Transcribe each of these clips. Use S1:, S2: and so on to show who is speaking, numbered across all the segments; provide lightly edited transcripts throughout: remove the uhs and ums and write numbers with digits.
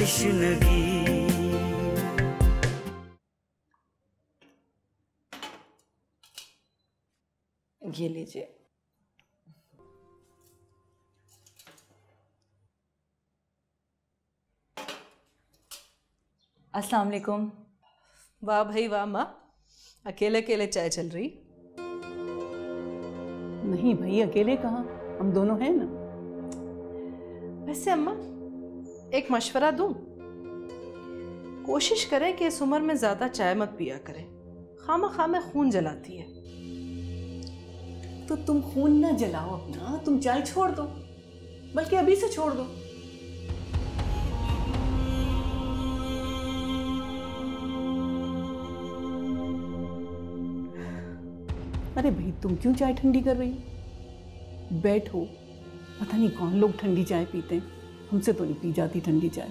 S1: तशनगी।
S2: ये लीजिए। अस्सलाम वालेकुम।
S3: वाह भाई वाह माँ, अकेले अकेले चाय चल रही?
S2: नहीं भाई, अकेले कहाँ, हम दोनों हैं ना।
S3: वैसे अम्मा एक मशवरा दूं, कोशिश करें कि इस उम्र में ज्यादा चाय मत पिया करें, खामा में खून जलाती है।
S2: तो तुम खून ना जलाओ अपना, तुम चाय छोड़ दो, बल्कि अभी से छोड़ दो। अरे भाई, तुम क्यों चाय ठंडी कर रही हो? बैठो, पता नहीं कौन लोग ठंडी चाय पीते हैं, हमसे तो नहीं पी जाती ठंडी चाय।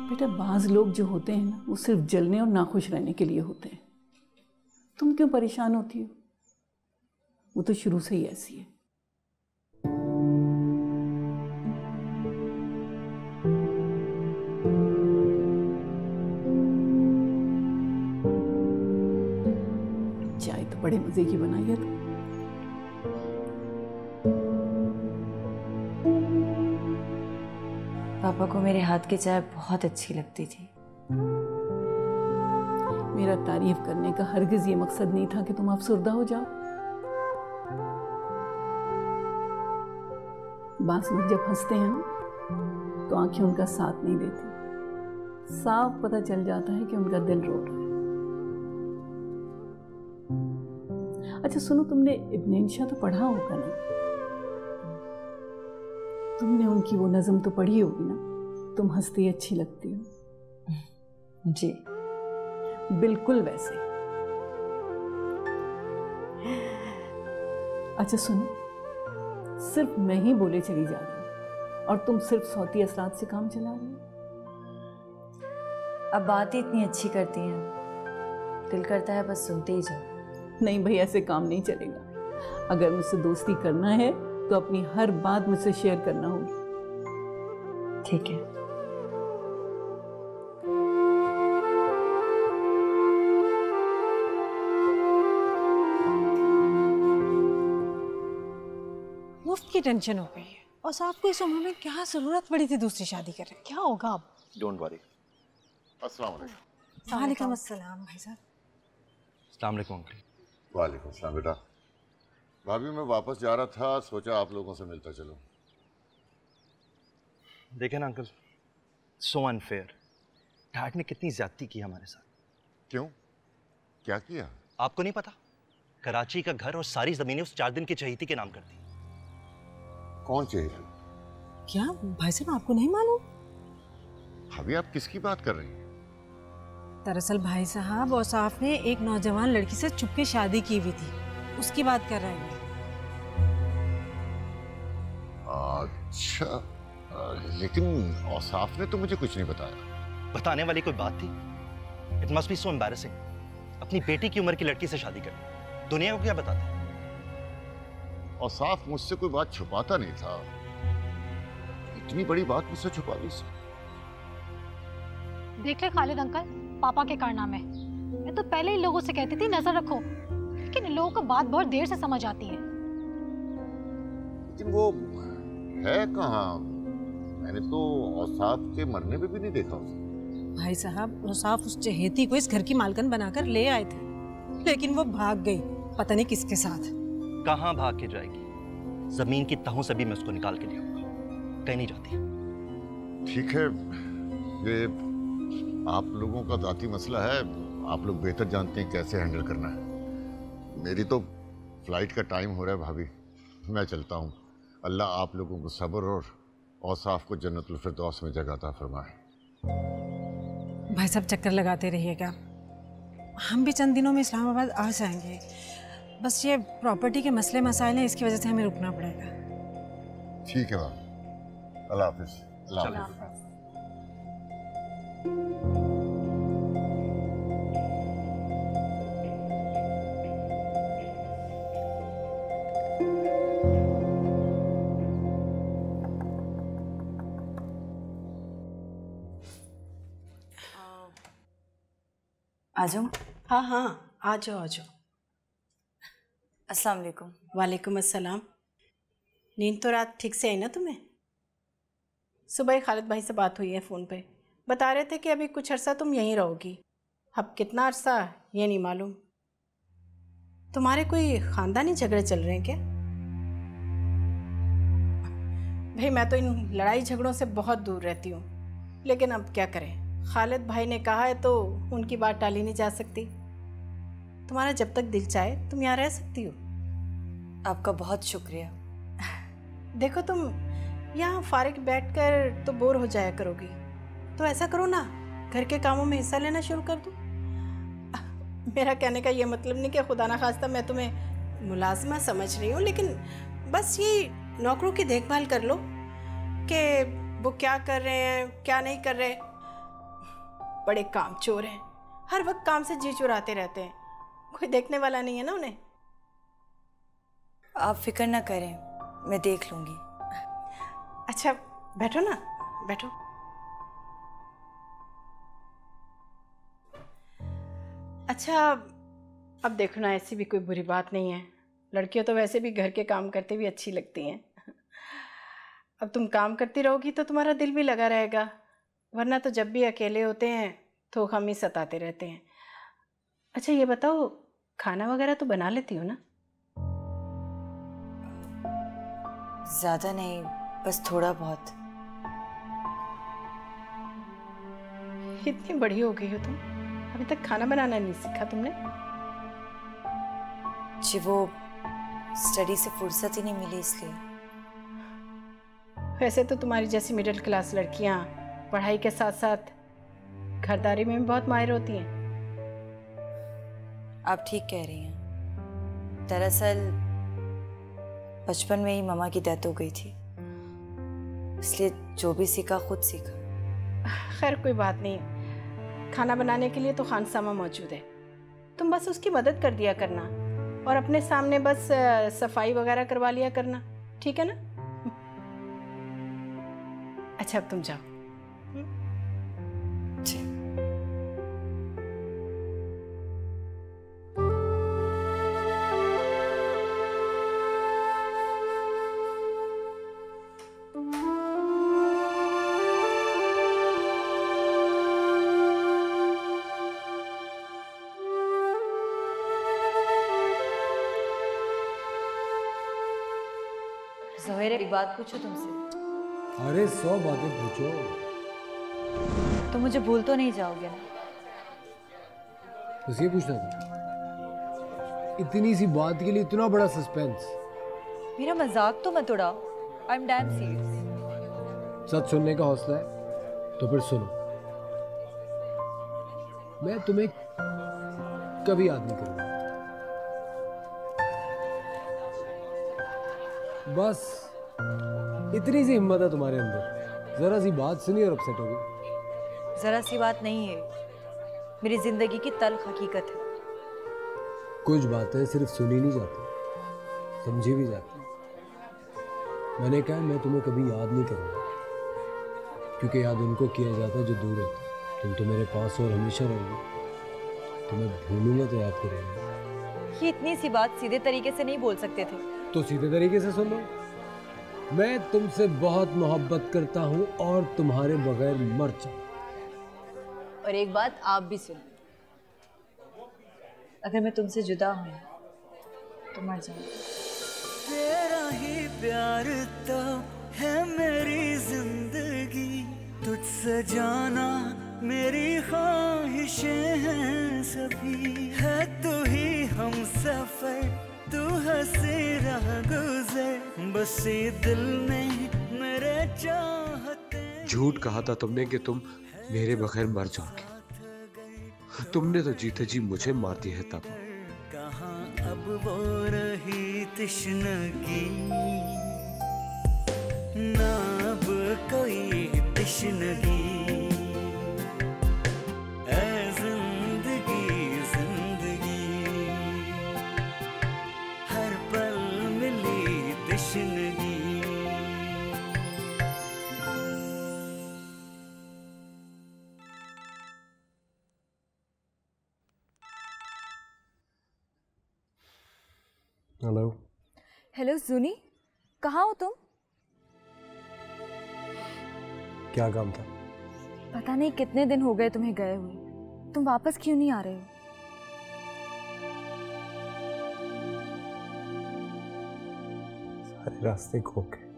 S2: बेटा, बाज लोग जो होते हैं ना, वो सिर्फ जलने और नाखुश रहने के लिए होते हैं। तुम क्यों परेशान होती हो? वो तो शुरू से ही ऐसी है। चाय तो बड़े मजे की बनाई है तुम।
S4: पापा को मेरे हाथ की चाय बहुत अच्छी लगती थी।
S2: मेरा तारीफ करने का हरगिज ये मकसद नहीं था कि तुम अफसरदा हो जाओ। बास लोग जब हंसते हैं ना, तो आंखें उनका साथ नहीं देती, साफ पता चल जाता है कि उनका दिल रो रहा है। अच्छा सुनो, तुमने इब्न इंशा तो पढ़ा होगा ना? तुमने उनकी वो नज़म तो पढ़ी होगी ना, तुम हंसती अच्छी लगती हो।
S4: जी
S2: बिल्कुल वैसे। अच्छा सुनो, सिर्फ मैं ही बोले चली जा रही हूँ और तुम सिर्फ सौती असरात से काम चला रही हो।
S4: अब बात ही इतनी अच्छी करती हैं, दिल करता है बस सुनते ही जाओ।
S2: नहीं भाई, ऐसे काम नहीं चलेगा। अगर मुझसे दोस्ती करना है तो अपनी हर बात मुझसे शेयर करना होगी।
S4: ठीक है।
S5: मुफ्त की टेंशन हो गई है, और साहब को इस उम्र में क्या जरूरत पड़ी थी दूसरी शादी करने? क्या होगा अब?
S6: Don't worry. अस्सलाम वालेकुम।
S5: वालेकुम अस्सलाम भाई साहब।
S6: अस्सलाम वालेकुम अंकल।
S7: वालेकुम सलाम बेटा। भाभी, मैं वापस जा रहा था, सोचा आप लोगों से मिलता चलूं।
S6: देखें ना अंकल, सो अनफेयर। डैड ने कितनी ज्यादती की हमारे साथ।
S7: क्यों, क्या किया?
S6: आपको नहीं पता? कराची का घर और सारी जमीनें उस 4 दिन की चहीती के नाम कर दी।
S7: कौन चहेती?
S5: क्या भाई साहब आपको नहीं मालूम?
S7: भाभी, आप किसकी बात कर रही हैं?
S5: दरअसल भाई साहब औसाफ ने एक नौजवान लड़की से चुपके शादी की हुई थी, उसकी बात कर रहे हैं।
S7: अच्छा, लेकिन औसाफ ने तो मुझे कुछ नहीं बताया।
S6: बताने वाली कोई बात थी? It must be so embarrassing, अपनी बेटी की उम्र की लड़की से शादी करनी। दुनिया को क्या बताते?
S7: औसाफ मुझसे कोई बात छुपाता नहीं था, इतनी बड़ी बात मुझसे छुपा ली इसने।
S8: देख ले खालिद अंकल, पापा के कारनामे। मैं तो पहले ही लोगों से कहती थी नजर रखो, लेकिन इन लोगों को बात बहुत देर से समझ आती है।
S7: लेकिन वो है कहाँ? मैंने तो औसाफ के मरने में भी नहीं देखा उसे।
S5: भाई साहब औसाफ उस चहेती को इस घर की मालकन बनाकर ले आए थे, लेकिन वो भाग गई, पता नहीं किसके साथ।
S6: कहाँ भाग के जाएगी? जमीन की तहों से भी मैं उसको निकाल के ले आऊंगा, कहीं नहीं जाती।
S7: ठीक है, ये आप लोगों का जाती मसला है, आप लोग बेहतर जानते हैं कैसे हैंडल करना है। मेरी तो फ्लाइट का टाइम हो रहा है भाभी, मैं चलता हूँ। अल्लाह आप लोगों को सब्र और औसाफ को जन्नतुल फिरदौस में जगह अता फरमाए।
S5: भाई साहब चक्कर लगाते रहिएगा, हम भी चंद दिनों में इस्लामाबाद आ जाएंगे। बस ये प्रॉपर्टी के मसले मसाइल हैं, इसकी वजह से हमें रुकना पड़ेगा।
S7: ठीक है भाभी, अल्लाह हाफिज। अल्लाह हाफिज।
S4: आ जाऊँ?
S3: हाँ हाँ, आ जाओ आ जाओ।
S4: अस्सलाम वालेकुम।
S3: वालेकुम अस्सलाम। नींद तो रात ठीक से आई ना तुम्हें? सुबह ही खालिद भाई से बात हुई है फ़ोन पे, बता रहे थे कि अभी कुछ अरसा तुम यहीं रहोगी। अब कितना अरसा ये नहीं मालूम। तुम्हारे कोई ख़ानदानी झगड़े चल रहे हैं क्या? भाई मैं तो इन लड़ाई झगड़ों से बहुत दूर रहती हूँ, लेकिन अब क्या करें, खालिद भाई ने कहा है तो उनकी बात टाली नहीं जा सकती। तुम्हारा जब तक दिल चाहे तुम यहाँ रह सकती हो।
S4: आपका बहुत शुक्रिया।
S3: देखो तुम यहाँ फारिग बैठकर तो बोर हो जाया करोगी, तो ऐसा करो ना, घर के कामों में हिस्सा लेना शुरू कर दो। मेरा कहने का ये मतलब नहीं कि खुदा ना खास्ता मैं तुम्हें मुलाजमा समझ रही हूँ, लेकिन बस ये नौकरों की देखभाल कर लो कि वो क्या कर रहे हैं क्या नहीं कर रहे। बड़े काम चोर हैं, हर वक्त काम से जी चुराते रहते हैं, कोई देखने वाला नहीं है ना उन्हें।
S4: आप फिक्र ना करें, मैं देख लूँगी।
S3: अच्छा बैठो ना, बैठो। अच्छा अब देखो ना, ऐसी भी कोई बुरी बात नहीं है, लड़कियां तो वैसे भी घर के काम करते हुए अच्छी लगती हैं। अब तुम काम करती रहोगी तो तुम्हारा दिल भी लगा रहेगा, वरना तो जब भी अकेले होते हैं तो हम ही सताते रहते हैं। अच्छा ये बताओ, खाना वगैरह तो बना लेती हो ना?
S4: ज़्यादा नहीं, बस थोड़ा बहुत।
S3: इतनी बड़ी हो गई हो तुम, अभी तक खाना बनाना नहीं सीखा तुमने?
S4: जी वो स्टडी से फुर्सत ही नहीं मिली इसलिए।
S3: वैसे तो तुम्हारी जैसी मिडिल क्लास लड़कियां पढ़ाई के साथ साथ घरदारी में भी बहुत माहिर होती हैं।
S4: आप ठीक कह रही हैं। दरअसल बचपन में ही मामा की डेथ हो गई थी, इसलिए जो भी सीखा खुद सीखा।
S3: खैर कोई बात नहीं, खाना बनाने के लिए तो खानसामा मौजूद है, तुम बस उसकी मदद कर दिया करना और अपने सामने बस सफाई वगैरह करवा लिया करना, ठीक है ना? अच्छा अब तुम जाओ।
S4: जी। ज़ोहैर, एक बात पूछो तुमसे।
S1: अरे 100 बातें पूछो।
S4: तो मुझे भूल तो नहीं जाओगे ना?
S1: बस ये पूछना था, इतनी सी बात के लिए इतना बड़ा सस्पेंस।
S4: मेरा मजाक तो मत उड़ाओ, आई एम डैम सीरियस।
S1: सच सुनने का हौसला है तो फिर सुनो, मैं तुम्हें कभी याद नहीं करूंगा। बस इतनी सी हिम्मत है तुम्हारे अंदर, जरा सी बात सुनी और अपसेट हो गई।
S4: जरा सी बात नहीं है, मेरी जिंदगी की तल्ख हकीकत है।
S1: कुछ बातें सिर्फ सुनी नहीं जाती, समझी भी जाती। मैंने कहा मैं तुम्हें कभी याद नहीं करूंगा, क्योंकि याद उनको किया जाता है जो दूर होता है। तुम तो मेरे पास और हमेशा रहोगी, तुम्हें भूलूंगा तो याद करूंगा।
S4: ये इतनी सी बात सीधे तरीके से नहीं बोल सकते थे।
S1: तो सीधे तरीके से सुन लो, मैं तुमसे बहुत मोहब्बत करता हूँ और तुम्हारे बगैर मर जाऊँ।
S4: और एक बात आप भी सुन, अगर मैं तुमसे जुदा हूँ तो मर जाऊँ।
S9: तेरा ही प्यार तो है मेरी जिंदगी, तुझसे जाना मेरी ख्वाहिशें हैं सभी। है तू ही हम सफर, तू हंसी राह गुजर, बस ये दिल में मेरे चाहते।
S1: झूठ कहा था तुमने कि तुम मेरे बगैर मर जाओगे, तुमने तो जीते जी मुझे मार दिया है। तब
S9: कहाँ अब वो रही तश्नगी, ना अब कोई तशनगी। ऐ जिंदगी जिंदगी हर पल मिली तशनगी।
S1: हेलो।
S4: हेलो जूनी, कहाँ हो तुम?
S1: क्या काम था?
S4: पता नहीं कितने दिन हो गए तुम्हें गए हुए, तुम वापस क्यों नहीं आ रहे हो?
S1: सारे रास्ते खो गए,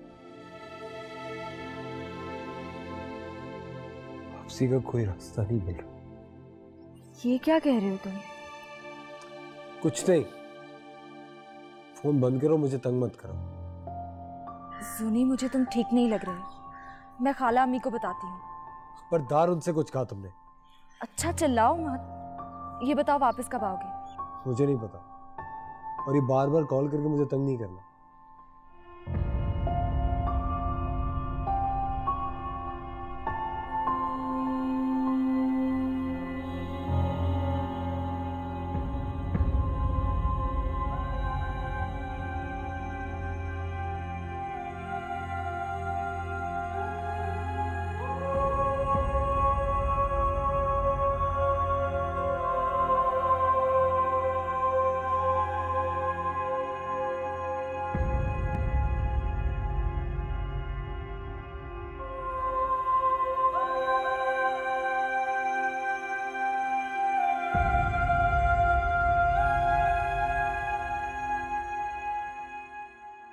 S1: वापसी का कोई रास्ता नहीं मिल रहा।
S4: ये क्या कह रहे हो तुम?
S1: कुछ नहीं, फोन बंद करो, मुझे तंग मत करो।
S4: जूनी मुझे तुम ठीक नहीं लग रहे, मैं खाला अम्मी को बताती हूँ।
S1: खबरदार उनसे कुछ कहा तुमने?
S4: अच्छा चिल्लाओ मत। ये बताओ वापस कब आओगे?
S1: मुझे नहीं पता, और ये बार बार कॉल करके मुझे तंग नहीं करना।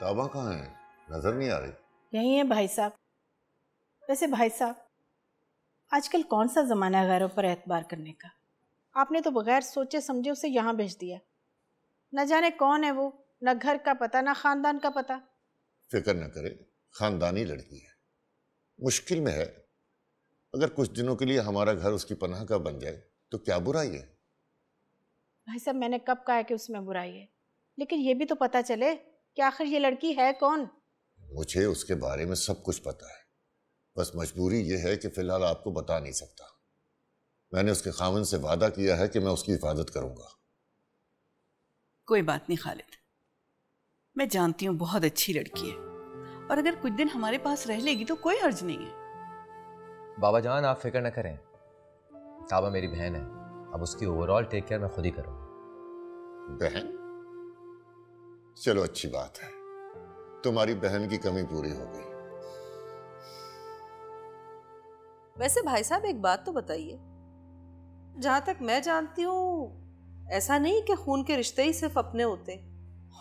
S7: ताबा कहाँ है? नजर नहीं आ रही।
S3: यही है भाई साहब। वैसे भाई साहब, आजकल कौन सा ज़माना है गैरों पर एतबार करने का? आपने तो बगैर सोचे समझे उसे यहाँ भेज दिया। न जाने कौन है वो, न घर का पता न खानदान का पता।
S7: फिक्र न करे, खानदानी लड़की है, मुश्किल में है। अगर कुछ दिनों के लिए हमारा घर उसकी पनाह का बन जाए तो क्या बुराई है?
S3: भाई साहब, मैंने कब कहा है कि उसमें बुराई है, लेकिन ये भी तो पता चले कि आखिर ये लड़की है कौन।
S7: मुझे उसके बारे में सब कुछ पता है, बस मजबूरी ये है कि फिलहाल आपको बता नहीं सकता। मैंने उसके खामन से वादा किया है कि मैं उसकी हिफाजत करूंगा।
S2: कोई बात नहीं खालिद, मैं जानती हूँ बहुत अच्छी लड़की है, और अगर कुछ दिन हमारे पास रह लेगी तो कोई हर्ज नहीं है।
S10: बाबा जान आप फिक्र न करें, ताबा मेरी बहन है, अब उसकी ओवरऑल टेक केयर मैं खुद ही करूँगा।
S7: बहन? चलो अच्छी बात है, तुम्हारी बहन की कमी पूरी हो गई।
S11: वैसे भाई साहब एक बात तो बताइए, जहां तक मैं जानती हूँ ऐसा नहीं कि खून के रिश्ते ही सिर्फ अपने होते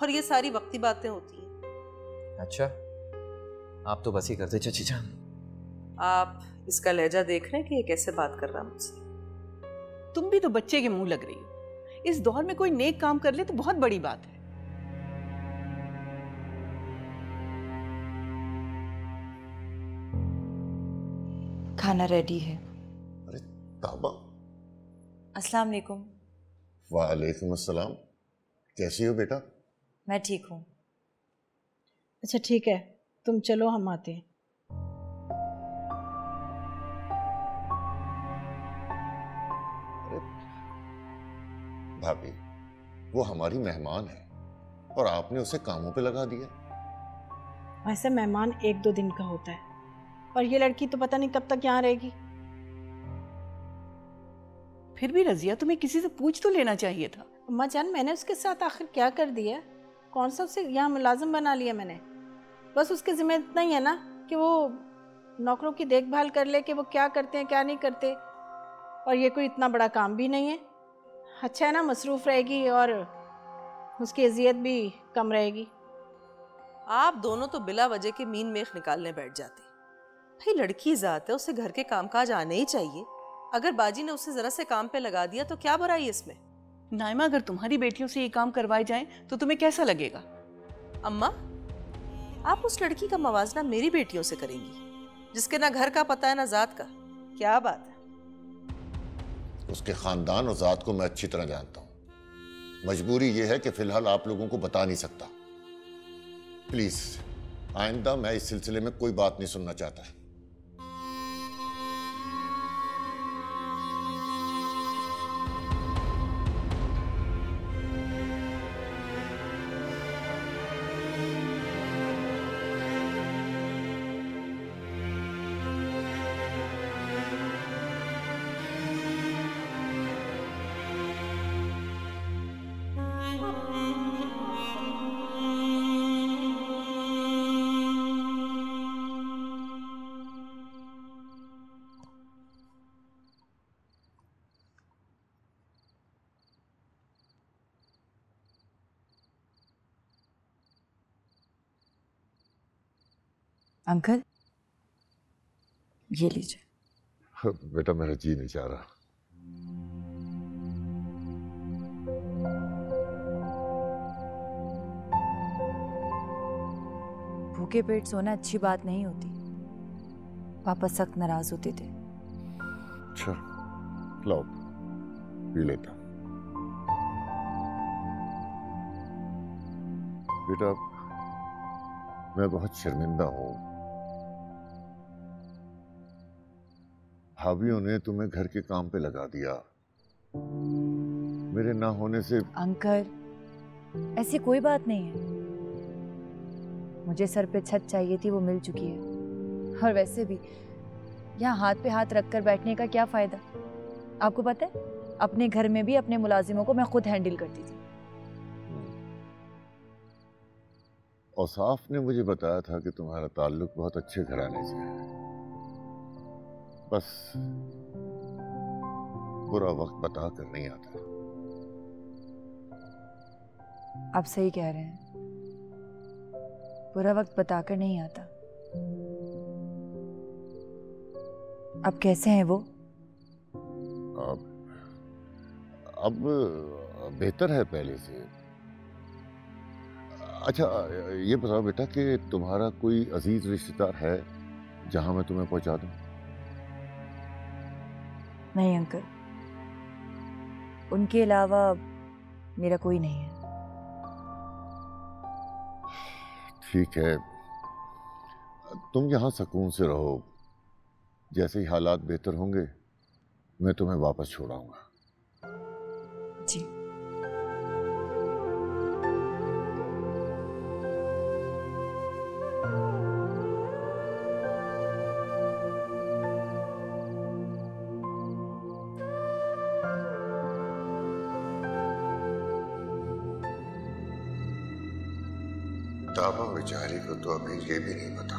S11: और ये सारी वक्ती बातें होती हैं।
S10: अच्छा, आप तो बस ही करते चाची जान।
S11: आप इसका लहजा देख रहे हैं कि ये कैसे बात कर रहा मुझसे।
S2: तुम भी तो बच्चे के मुंह लग रही हो। इस दौर में कोई नेक काम कर ले तो बहुत बड़ी बात है।
S4: खाना रेडी है।
S7: अरे ताबा।
S4: अस्सलाम वालेकुम।
S7: वालेकुम अस्सलाम। कैसी हो बेटा?
S4: मैं ठीक हूँ।
S3: अच्छा ठीक है, तुम चलो, हम आते हैं।
S7: भाभी, वो हमारी मेहमान है और आपने उसे कामों पे लगा दिया।
S3: वैसे मेहमान 1-2 दिन का होता है, और ये लड़की तो पता नहीं कब तक यहाँ रहेगी।
S2: फिर भी रजिया, तुम्हें किसी से पूछ तो लेना चाहिए था।
S3: अम्मा जान, मैंने उसके साथ आखिर क्या कर दिया? कौन सा उसे यहाँ मुलाजिम बना लिया मैंने? बस उसके जिम्मे इतना ही है ना कि वो नौकरों की देखभाल कर ले कि वो क्या करते हैं क्या नहीं करते, और ये कोई इतना बड़ा काम भी नहीं है। अच्छा है ना, मसरूफ़ रहेगी और उसकी अजियत भी कम रहेगी।
S11: आप दोनों तो बिला वजह के मीन मेख निकालने बैठ जाते। भाई लड़की ज़ात है, उसे घर के कामकाज आने ही चाहिए। अगर बाजी ने उसे जरा से काम पे लगा दिया तो क्या बुराई है इसमें?
S2: नाइमा, अगर तुम्हारी बेटियों से ये काम करवाए जाएं तो तुम्हें कैसा लगेगा?
S11: अम्मा, आप उस लड़की का मवाजना मेरी बेटियों से करेंगी जिसके ना घर का पता है ना जात का? क्या बात है?
S7: उसके खानदान और जात को मैं अच्छी तरह जानता हूं। मजबूरी यह है कि फिलहाल आप लोगों को बता नहीं सकता। प्लीज आइंदा मैं इस सिलसिले में कोई बात नहीं सुनना चाहता।
S4: अंकल, ये लीजिए।
S7: बेटा मेरा जी नहीं चाह रहा।
S4: भूखे पेट सोना अच्छी बात नहीं होती। पापा सख्त नाराज होते थे।
S7: अच्छा, लाओ पी लेता। बेटा मैं बहुत शर्मिंदा हूं। भाभीओं ने तुम्हें घर के काम पे लगा दिया। मेरे ना होने से।
S4: अंकल, ऐसी कोई बात नहीं है। मुझे सर पे छत चाहिए थी, वो मिल चुकी है। और वैसे भी यहाँ हाथ पे हाथ रखकर बैठने का क्या फायदा। आपको पता है, अपने घर में भी अपने मुलाजिमों को मैं खुद हैंडल करती थी।
S7: औसाफ ने मुझे बताया था कि तुम्हारा ताल्लुक बहुत अच्छे घराने से है। बस बुरा वक्त बता कर नहीं आता।
S4: आप सही कह रहे हैं, बुरा वक्त बताकर नहीं आता। अब कैसे हैं वो?
S7: अब बेहतर है पहले से। अच्छा ये बताओ बेटा कि तुम्हारा कोई अजीज रिश्तेदार है जहां मैं तुम्हें पहुंचा दूं?
S4: नहीं अंकल, उनके अलावा मेरा कोई नहीं है।
S7: ठीक है, तुम यहाँ सुकून से रहो। जैसे ही हालात बेहतर होंगे मैं तुम्हें वापस छोड़ाऊंगा।
S4: जी।
S7: ताबा बेचारी को तो अभी ये भी नहीं पता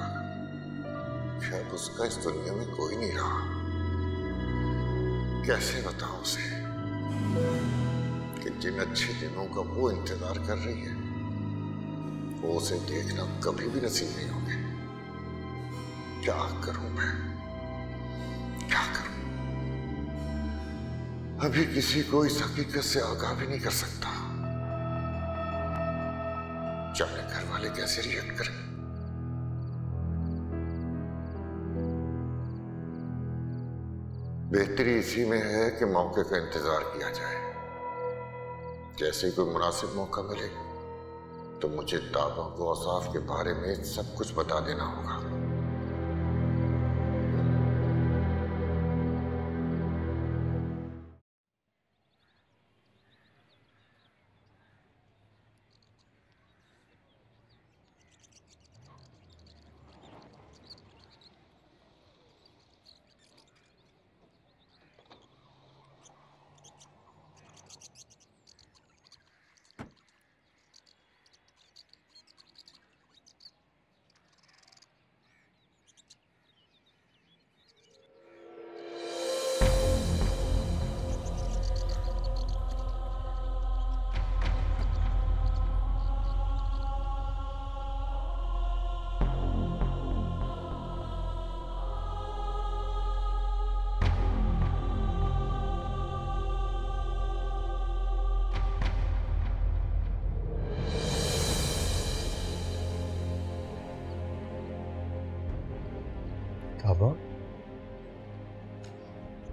S7: कि अब उसका इस दुनिया में कोई नहीं रहा। कैसे बताऊं उसे कि जिन अच्छे दिनों का वो इंतजार कर रही है वो उसे देखना कभी भी नसीब नहीं होंगे। क्या करूं मैं, क्या करूं? अभी किसी को इस हकीकत से आगाह भी नहीं कर सकता। जाने घर वाले कैसे रिएक्ट करें। बेहतरी इसी में है कि मौके का इंतजार किया जाए। जैसे ही कोई मुनासिब मौका मिले तो मुझे ताबा को औसाफ के बारे में सब कुछ बता देना होगा।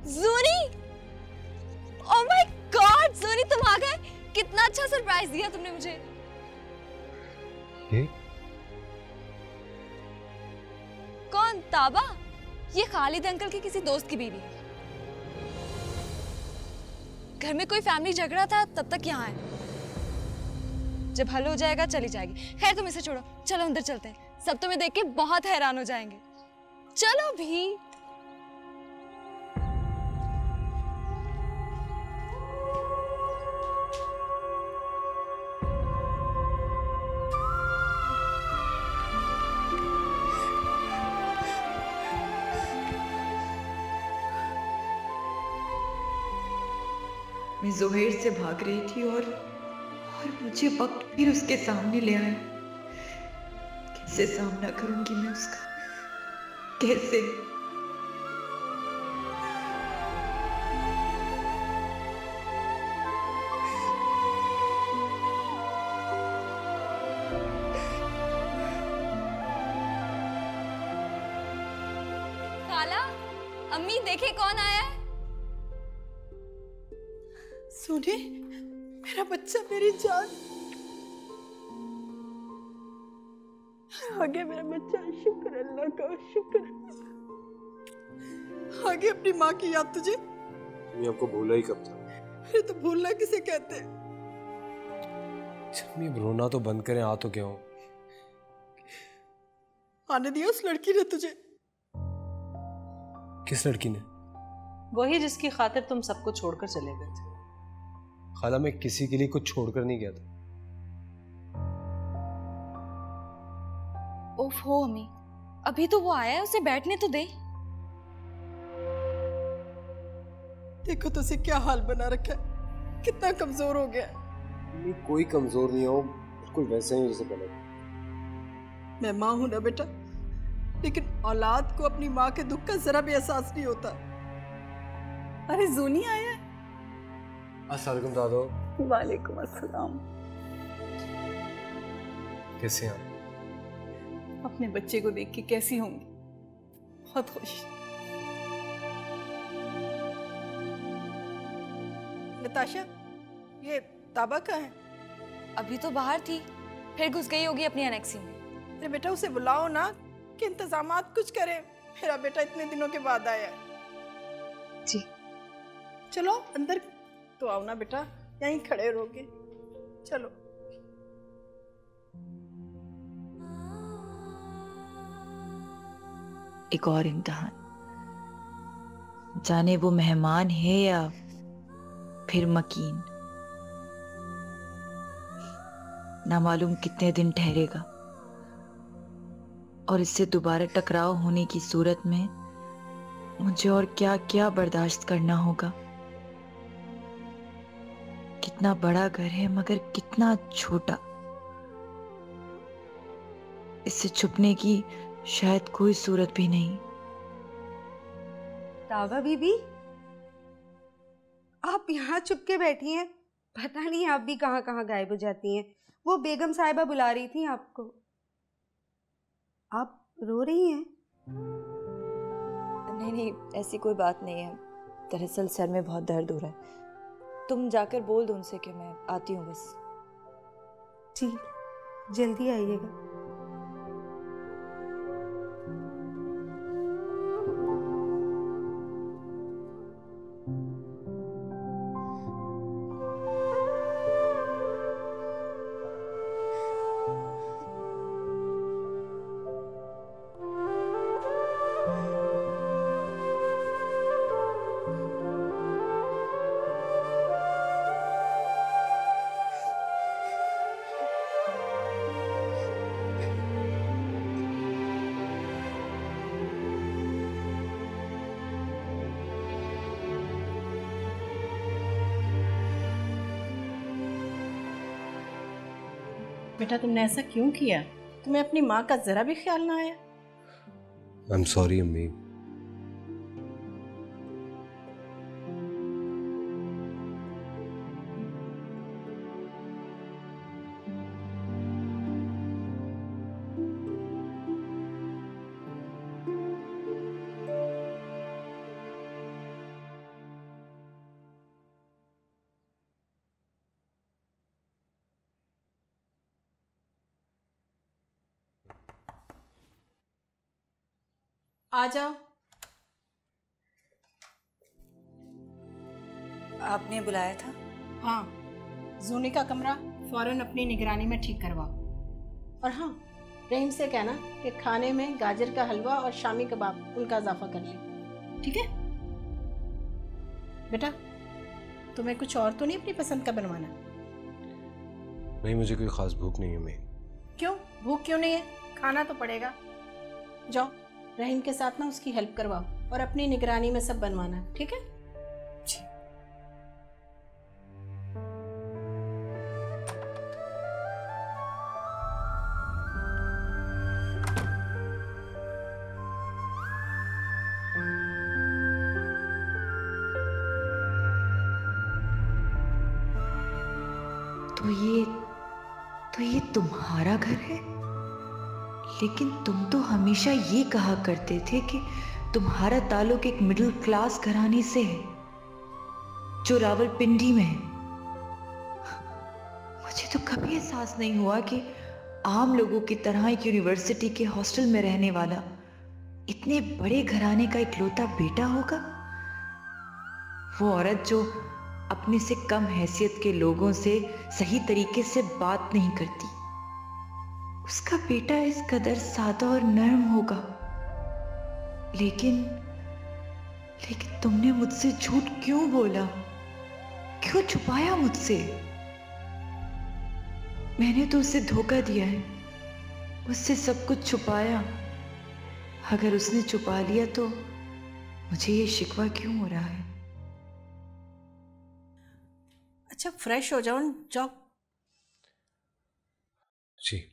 S12: ज़ूरी! ओह माय गॉड, ज़ूरी तुम आ गए। कितना अच्छा सरप्राइज दिया तुमने मुझे। ताबा, ये खालिद अंकल के किसी दोस्त की बीवी है। घर में कोई फैमिली झगड़ा था तब तक यहाँ है। जब हल हो जाएगा चली जाएगी। खैर तुम इसे छोड़ो, चलो अंदर चलते हैं। सब तुम्हें देख के बहुत हैरान हो जाएंगे। चलो भी।
S13: मैं जोहेर से भाग रही थी और मुझे वक्त फिर उसके सामने ले आया। कैसे सामना करूंगी मैं उसका, कैसे?
S12: खाला, अम्मी देखे कौन आया है।
S3: सोनी, मेरा बच्चा, मेरी जान, आगे मेरा बच्चा। शुक्र अल्लाह का, शुक्र। आगे अपनी माँ की याद तुझे?
S1: मैं आपको भूला ही कब था।
S3: अरे तो भूलना किसे कहते हैं?
S1: मम्मी अब रोना तो बंद करें, आ तो क्या हूँ।
S3: आने दिया उस लड़की ने तुझे?
S1: किस लड़की ने?
S11: वही जिसकी खातिर तुम सबको छोड़कर चले गए थे।
S1: खाला, मैं किसी के लिए कुछ छोड़कर नहीं गया था।
S12: ओफो अम्मी, अभी तो वो आया है, उसे बैठने तो दे।
S3: देखो तो उसे क्या हाल बना रखा है, कितना कमजोर हो गया है।
S1: कोई कमजोर नहीं हो, बिल्कुल वैसे ही जैसे पहले।
S3: मैं माँ हूं ना बेटा, लेकिन औलाद को अपनी माँ के दुख का जरा भी एहसास नहीं होता। अरे जूनी आया है।
S1: अस्सलाम वालेकुम दादो।
S2: वालेकुम अस्सलाम।
S1: कैसे हैं आप?
S2: अपने बच्चे को देख के कैसी होंगी? बहुत खुश।
S3: नताशा, ये ताबा कहाँ है?
S12: अभी तो बाहर थी, फिर घुस गई होगी अपनी एनेक्सी में।
S3: अरे बेटा उसे बुलाओ ना, कि इंतजामात कुछ करे। मेरा बेटा इतने दिनों के बाद आया है।
S12: जी।
S3: चलो अंदर तो आओ ना बेटा, यहीं खड़े रहोगे। चलो।
S13: एक और इम्तिहान, जाने वो मेहमान है या फिर मकीन। ना मालूम कितने दिन ठहरेगा, और इससे दोबारा टकराव होने की सूरत में मुझे और क्या क्या बर्दाश्त करना होगा। कितना बड़ा घर है मगर कितना छोटा। इससे छुपने की शायद कोई सूरत भी नहीं।
S14: ताबा बीबी, आप यहाँ चुप के बैठी हैं। पता नहीं आप भी कहाँ कहाँ गायब हो जाती हैं। वो बेगम साहिबा बुला रही थी आपको। आप रो रही हैं?
S4: नहीं नहीं, ऐसी कोई बात नहीं है। दरअसल सर में बहुत दर्द हो रहा है। तुम जाकर बोल दो उनसे कि मैं आती हूँ बस।
S14: जी, जल्दी आइएगा।
S3: बेटा तुमने ऐसा क्यों किया? तुम्हें अपनी माँ का जरा भी ख्याल ना आया?
S1: आई एम सॉरी अम्मी।
S3: आ जाओ।
S4: आपने बुलाया था?
S3: हाँ, जूनी का कमरा फौरन अपनी निगरानी में ठीक करवाओ। और हाँ, रहीम से कहना कि खाने में गाजर का हलवा और शामी कबाब उनका इजाफा कर ले, ठीक है? बेटा, तुम्हें कुछ और तो नहीं अपनी पसंद का बनवाना?
S1: नहीं, मुझे कोई खास भूख नहीं है। मैं
S3: क्यों भूख क्यों नहीं है? खाना तो पड़ेगा। जाओ, रहीम के साथ ना उसकी हेल्प करवाओ और अपनी निगरानी में सब बनवाना, ठीक है?
S4: जी।
S13: तो ये तुम्हारा घर है? लेकिन तुम तो हमेशा ये कहा करते थे कि तुम्हारा ताल्लुक एक मिडिल क्लास घराने से है जो रावलपिंडी में है। मुझे तो कभी एहसास नहीं हुआ कि आम लोगों की तरह एक यूनिवर्सिटी के हॉस्टल में रहने वाला इतने बड़े घराने का इकलौता बेटा होगा। वो औरत जो अपने से कम हैसियत के लोगों से सही तरीके से बात नहीं करती, उसका बेटा इस कदर सादा और नर्म होगा। लेकिन तुमने मुझसे झूठ क्यों बोला? क्यों छुपाया मुझसे? मैंने तो उसे धोखा दिया है, उससे सब कुछ छुपाया। अगर उसने छुपा लिया तो मुझे ये शिकवा क्यों हो रहा है?
S3: अच्छा, फ्रेश हो जाओ, जाओ।
S1: जी।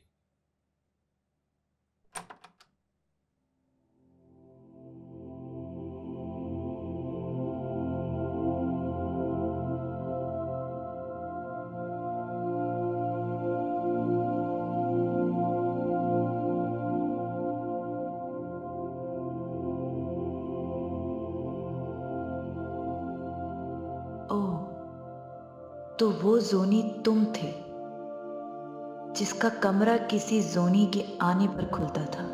S13: तो वो जोनी तुम थे जिसका कमरा किसी जोनी के आने पर खुलता था।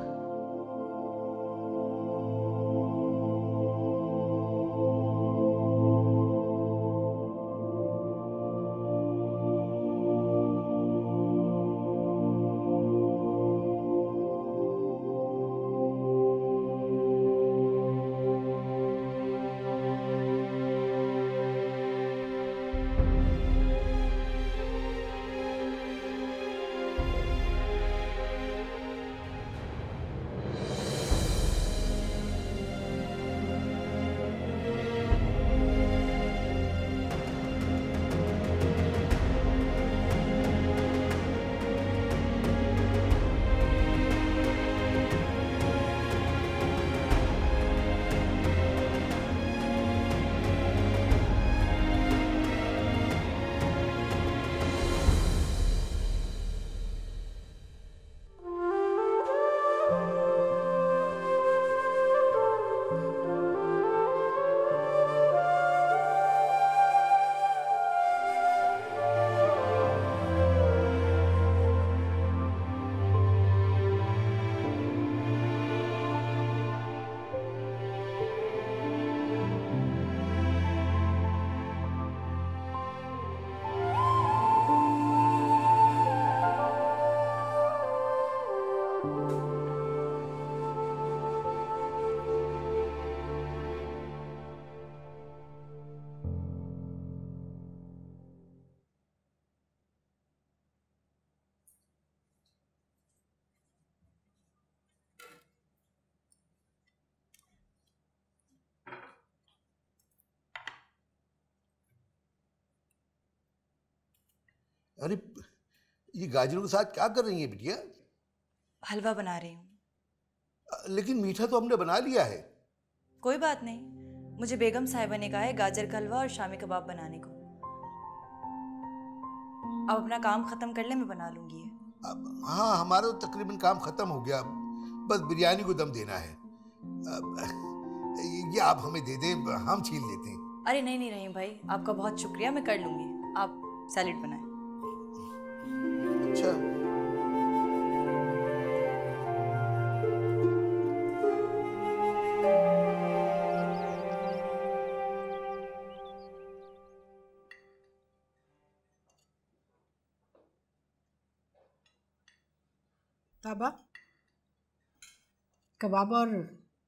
S15: अरे ये गाजरों के साथ क्या कर रही है बिटिया?
S4: हलवा बना रही हूँ।
S15: लेकिन मीठा तो हमने बना लिया है।
S4: कोई बात नहीं, मुझे बेगम साहिबा ने कहा है गाजर का हलवा और शामी कबाब बनाने को। अब अपना काम खत्म कर ले, मैं बना लूंगी।
S15: हाँ, हमारा तो तकरीबन काम खत्म हो गया, बस बिरयानी को दम देना है। ये आप हमें दे दें, हम छीन लेते हैं।
S4: अरे नहीं नहीं रहीम भाई, आपका बहुत शुक्रिया, मैं कर लूंगी। आप सैलेड बनाएं।
S15: अच्छा,
S3: ताबा, कबाब और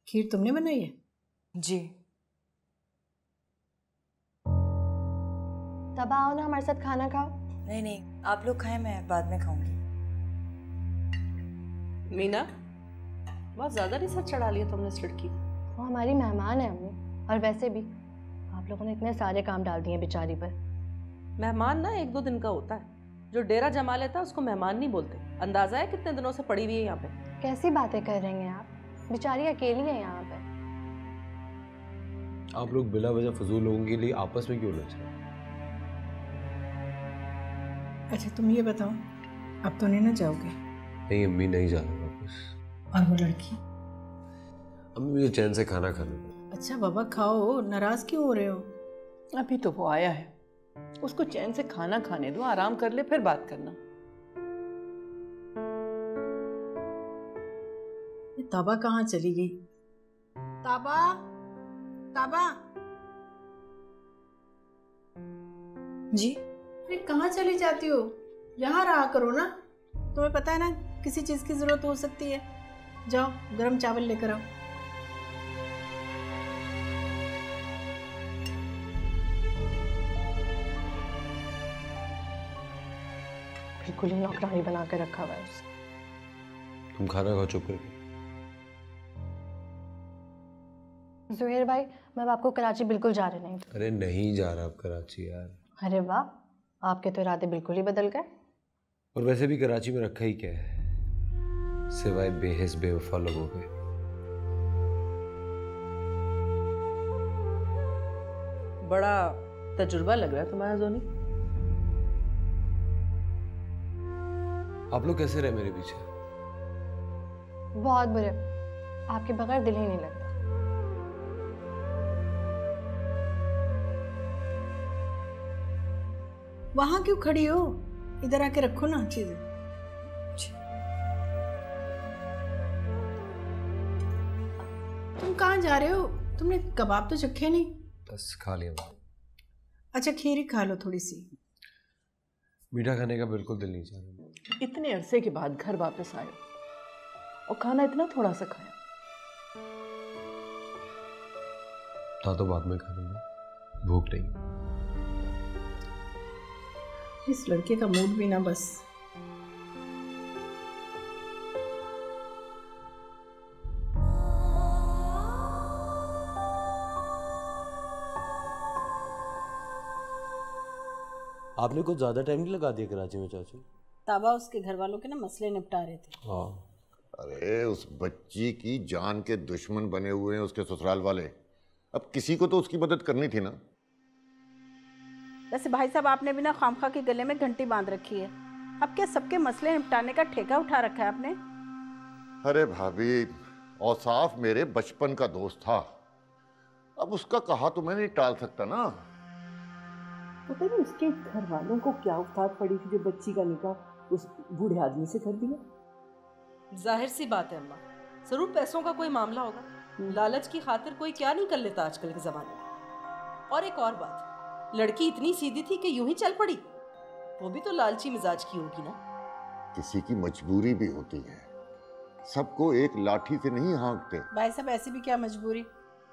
S3: खीर तुमने बनाई है?
S16: जी।
S17: तब आओ ना हमारे साथ खाना खाओ।
S16: नहीं नहीं, आप लोग खाएं, मैं बाद में खाऊंगी।
S11: मीना, बहुत ज्यादा नहीं सर चढ़ा लिया तुमने इस लड़की।
S17: वो हमारी मेहमान है अम्मी, और वैसे भी आप लोगों ने इतने सारे काम डाल दिए बेचारी पर।
S11: मेहमान ना 1-2 दिन का होता है, जो डेरा जमा लेता है उसको मेहमान नहीं बोलते। अंदाजा है कितने दिनों से पड़ी हुई है यहाँ पे।
S17: कैसी बातें कर रही हैं आप, बेचारी अकेली है यहाँ पे।
S1: आप लोग बिला वजह फजूल लोगों के लिए आपस में क्यों लड़ रहे?
S3: अच्छा तुम ये बताओ, अब तो नहीं ना जाओगे?
S1: नहीं अम्मी, नहीं जाना वापस।
S3: और वो लड़की?
S1: अम्मी मुझे चैन से खाना खाने दो।
S3: अच्छा बाबा खाओ, नाराज क्यों हो रहे हो?
S2: अभी तो वो आया है, उसको चैन से खाना खाने दो, आराम कर ले, फिर बात करना।
S3: ये ताबा कहाँ चली गई? ताबा, ताबा
S16: जी।
S3: अरे कहाँ चली जाती हो? यहाँ रहा करो ना, तुम्हें पता है ना किसी चीज की जरूरत हो सकती है। जाओ गरम चावल लेकर आओ।
S17: बिल्कुल ही नौकरानी बना कर रखा हुआ है उसे।
S1: तुम खाना खाओ चुप करके।
S17: जुहेर भाई, मैं अब आपको कराची बिल्कुल जा रहे नहीं।
S1: अरे नहीं जा रहा अब कराची यार।
S17: अरे वाह, आपके तो इरादे बिल्कुल ही बदल गए।
S1: और वैसे भी कराची में रखा ही क्या है सिवाय बेहिस बेवफा लोगों के।
S11: बड़ा तजुर्बा लग रहा है तुम्हारा जोनी।
S1: आप लोग कैसे रहे मेरे पीछे?
S17: बहुत बुरे, आपके बगैर दिल ही नहीं लगता।
S3: वहां क्यों खड़ी हो? इधर आके रखो ना चीजें। तुम कहाँ जा रहे हो? तुमने कबाब तो चखे नहीं।
S1: बस खा लिया।
S3: अच्छा खीर ही खा लो थोड़ी सी।
S1: मीठा खाने का बिल्कुल दिल नहीं चाह रहा।
S2: इतने अरसे के बाद घर वापस आए और खाना इतना थोड़ा सा खाया।
S1: तो बाद में खा लूंगा, भूख नहीं।
S3: इस लड़के का मूड भी ना बस।
S1: आपने कुछ ज्यादा टाइम नहीं लगा दिया कराची में चाचू?
S3: ताबा उसके घर वालों के ना मसले निपटा रहे थे।
S1: हाँ।
S7: अरे उस बच्ची की जान के दुश्मन बने हुए हैं उसके ससुराल वाले। अब किसी को तो उसकी मदद करनी थी ना।
S3: वैसे भाई साहब आपने भी ना खामखा के गले में घंटी बांध रखी है। अब क्या सबके मसले निपटाने का ठेका उठा रखा है आपने?
S7: अरे भाभी, औसाफ मेरे बचपन का दोस्त था, अब उसका कहा तो मैं नहीं टाल सकता ना।
S2: पता नहीं उसके घर वालों को क्या उफ्ताद पड़ी थी जो बच्ची का निकाह उस बूढ़े आदमी से कर दिया।
S11: जाहिर सी बात है अम्मा, जरूर पैसों का कोई मामला होगा। लालच की खातिर कोई क्या नहीं कर लेता आजकल के जमाने में। और एक और बात, लड़की इतनी सीधी थी कि यूं ही चल पड़ी। वो भी तो लालची मिजाज की होगी ना।
S7: किसी की मजबूरी भी होती है, सबको एक लाठी से नहीं हाँकते।
S3: भाई साहब ऐसी भी क्या मजबूरी,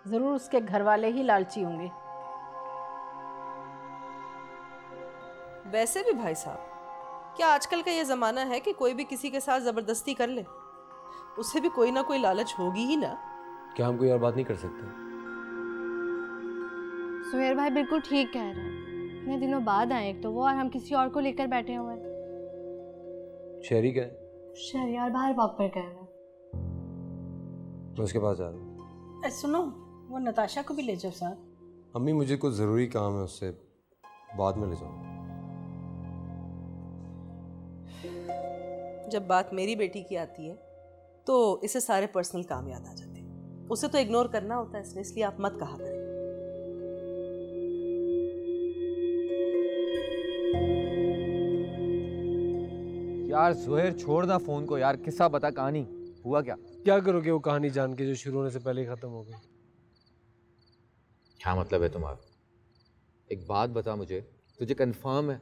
S3: जरूर उसके घर वाले ही लालची होंगे।
S11: वैसे भी भाई साहब, क्या आजकल का ये जमाना है कि कोई भी किसी के साथ जबरदस्ती कर ले? उसे भी कोई ना कोई लालच होगी ही ना।
S1: क्या हम कोई और बात नहीं कर सकते?
S17: सुहेर भाई बिल्कुल ठीक कह रहे हैं। इतने दिनों बाद आए एक तो वो, और हम किसी और को लेकर बैठे हुए हैं।
S1: शहरी क्या है?
S17: शहरियार बाहर वॉक पर गए हैं।
S1: मैं उसके पास जा रहा हूँ।
S3: सुनो, वो नताशा को भी ले जाओ साथ।
S1: अम्मी मुझे कुछ जरूरी काम है, उससे बाद में ले जाऊँ।
S11: जब बात मेरी बेटी की आती है तो इसे सारे पर्सनल काम याद आ जाते हैं। उसे तो इग्नोर करना होता है, इसलिए आप मत कहा करें।
S10: यार सुहेर छोड़ ना फोन को यार, किस्सा बता, कहानी हुआ क्या?
S1: क्या करोगे वो कहानी जान के जो शुरू होने से पहले ही खत्म हो गई?
S10: क्या मतलब है तुम्हारा? एक बात बता मुझे, तुझे कंफर्म है?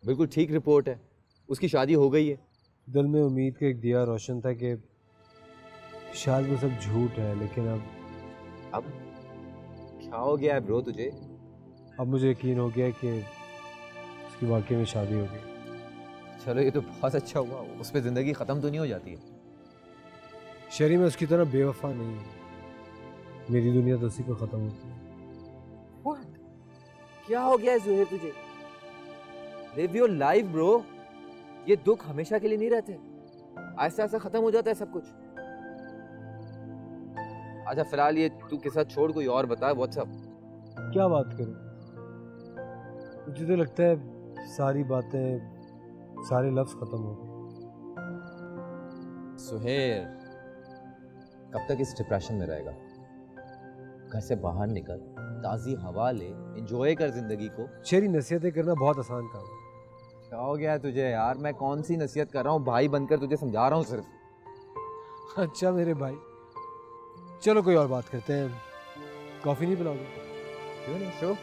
S10: बिल्कुल ठीक रिपोर्ट है, उसकी शादी हो गई है?
S1: दिल में उम्मीद का एक दिया रोशन था कि शायद वो सब झूठ है, लेकिन अब
S10: क्या हो गया है ब्रो तुझे?
S1: अब मुझे यकीन हो गया कि उसकी वाकई में शादी हो गई।
S10: चलो ये तो बहुत अच्छा हुआ, उस पर जिंदगी खत्म तो नहीं हो जाती है।
S1: शरी में उसकी तरह बेवफा नहीं है, मेरी दुनिया तो उसी को खत्म होती है।
S10: क्या हो गया है ज़ुहैर तुझे? Live your life bro. ये दुख हमेशा के लिए नहीं रहते, आहिस्ता आहिस्ता खत्म हो जाता है सब कुछ। अच्छा फिलहाल ये तू किस्सा छोड़, कोई और बता। व्हाट्सअप
S1: क्या बात करूं? मुझे तो लगता है सारी बातें, सारे लफ्ज खत्म हो गए।
S10: ज़ुहैर कब तक इस डिप्रेशन में रहेगा? घर से बाहर निकल, ताज़ी हवा ले, एंजॉय कर जिंदगी को।
S1: शेरी, नसीहतें करना बहुत आसान काम है।
S10: क्या हो गया है तुझे यार? मैं कौन सी नसीहत कर रहा हूँ, भाई बनकर तुझे समझा रहा हूँ सिर्फ।
S1: अच्छा मेरे भाई, चलो कोई और बात करते हैं। कॉफी नहीं पिलाओगे?
S10: क्यों नहीं, शो।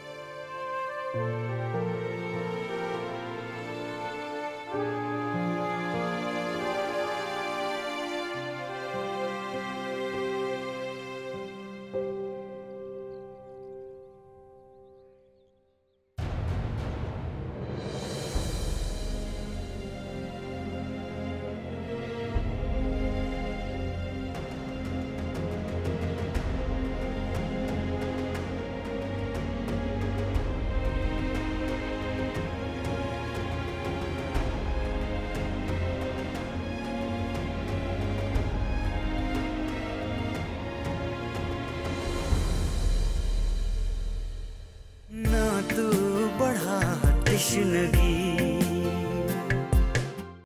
S9: ना तू बढ़ा तश्नगी